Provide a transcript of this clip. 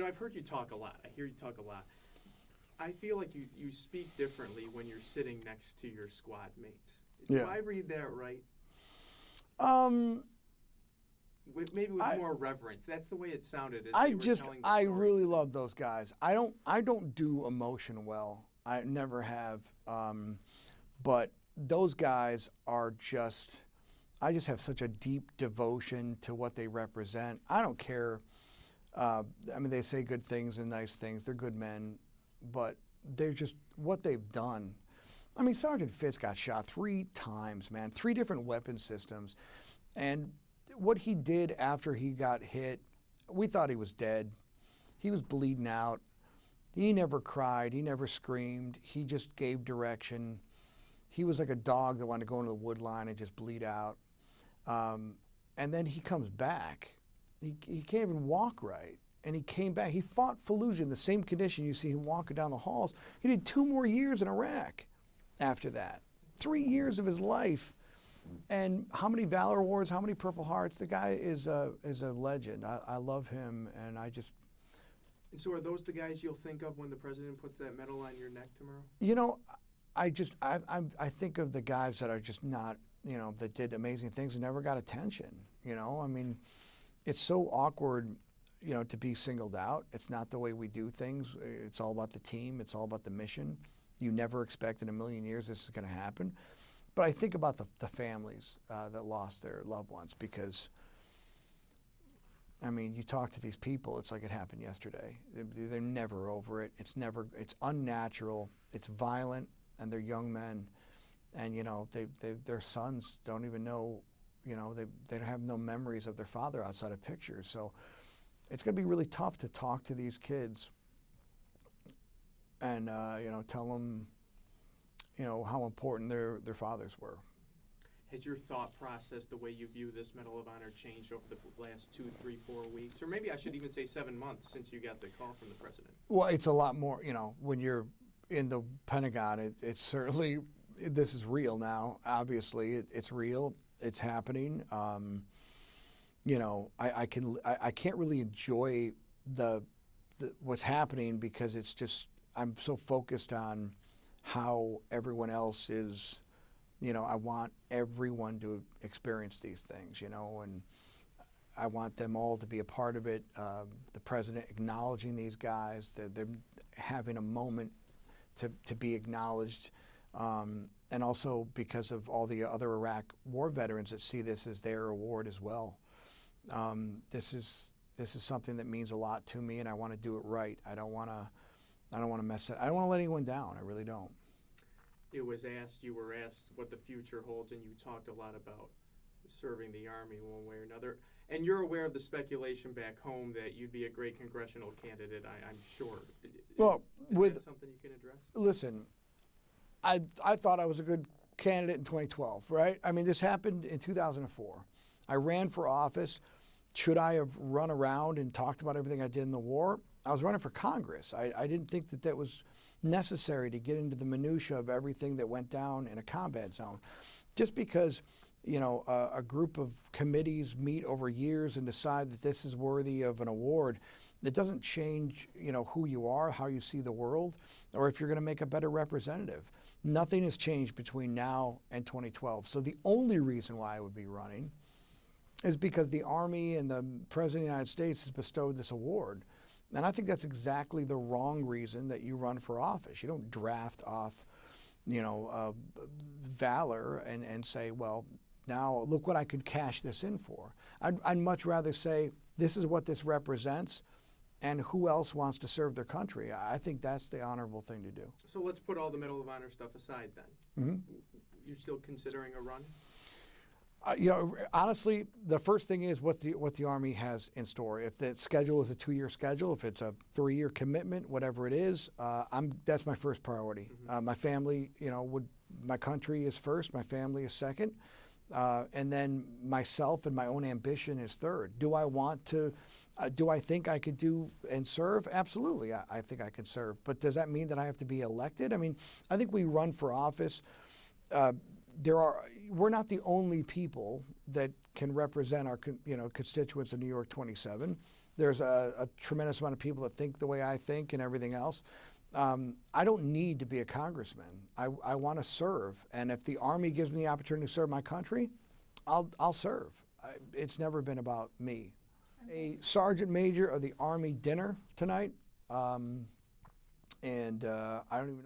I've heard you talk a lot. I hear you talk a lot. I feel like you speak differently when you're sitting next to your squad mates. Do I read that right? Maybe with more reverence. That's the way it sounded. I really love those guys. I don't do emotion well. I never have. But those guys are just. I just have such a deep devotion to what they represent. I don't care. I mean, they say good things and nice things. They're good men, but they're just what they've done. I mean, Sergeant Fitz got shot 3 times, man. 3 different weapon systems, and what he did after he got hit, we thought he was dead. He was bleeding out. He never cried. He never screamed. He just gave direction. He was like a dog that wanted to go into the wood line and just bleed out. And then he comes back. He can't even walk right. And he came back. He fought Fallujah in the same condition you see him walking down the halls. He did 2 more years in Iraq after that. 3 years of his life. And how many Valor Awards, how many Purple Hearts? The guy is a legend. I love him, and I just... And so are those the guys you'll think of when the president puts that medal on your neck tomorrow? You know, I think of the guys that are just not, you know, that did amazing things and never got attention. You know, I mean, it's so awkward, you know, to be singled out. It's not the way we do things. It's all about the team. It's all about the mission. You never expect in a million years this is going to happen. But I think about the families that lost their loved ones because, I mean, you talk to these people, it's like it happened yesterday. They're never over it. It's unnatural. It's violent, and they're young men. And, you know, their sons don't even know, you know, they have no memories of their father outside of pictures. So it's going to be really tough to talk to these kids and, you know, tell them, you know, how important their fathers were. Has your thought process, the way you view this Medal of Honor, changed over the last 2, 3, 4 weeks? Or maybe I should even say 7 months since you got the call from the president. Well, it's a lot more, you know, when you're in the Pentagon, it's certainly, this is real now. Obviously, it's real. It's happening. You know, I can't really enjoy the what's happening because it's just, I'm so focused on how everyone else is, you know, I want everyone to experience these things, you know, and I want them all to be a part of it. The president acknowledging these guys, they're having a moment to be acknowledged, and also because of all the other Iraq war veterans that see this as their award as well. This is something that means a lot to me, and I want to do it right. I don't want to mess it. I don't want to let anyone down. I really don't. You were asked what the future holds, and you talked a lot about serving the Army one way or another. And you're aware of the speculation back home that you'd be a great congressional candidate, I'm sure. Well, is that something you can address? Listen, I thought I was a good candidate in 2012, right? I mean, this happened in 2004. I ran for office. Should I have run around and talked about everything I did in the war? I was running for Congress. I didn't think that was necessary to get into the minutia of everything that went down in a combat zone. Just because, you know, a group of committees meet over years and decide that this is worthy of an award, it doesn't change, you know, who you are, how you see the world, or if you're going to make a better representative. Nothing has changed between now and 2012. So the only reason why I would be running is because the Army and the President of the United States has bestowed this award. And I think that's exactly the wrong reason that you run for office. You don't draft off, you know, valor and say, well, now look what I could cash this in for. I'd much rather say, this is what this represents, and who else wants to serve their country. I think that's the honorable thing to do. So let's put all the Medal of Honor stuff aside then. Mm-hmm. You're still considering a run? You know, honestly, the first thing is what the Army has in store. If the schedule is a 2-year schedule, if it's a 3-year commitment, whatever it is, that's my first priority. Mm-hmm. My family, you know, my country is first, my family is second, and then myself and my own ambition is third. Do I want to? Do I think I could do and serve? Absolutely, I think I can serve. But does that mean that I have to be elected? I mean, I think we run for office. We're not the only people that can represent our, you know, constituents in New York 27. There's a tremendous amount of people that think the way I think and everything else. I don't need to be a congressman. I want to serve, and if the Army gives me the opportunity to serve my country, I'll serve. It's never been about me. A sergeant major of the Army dinner tonight, and I don't even know.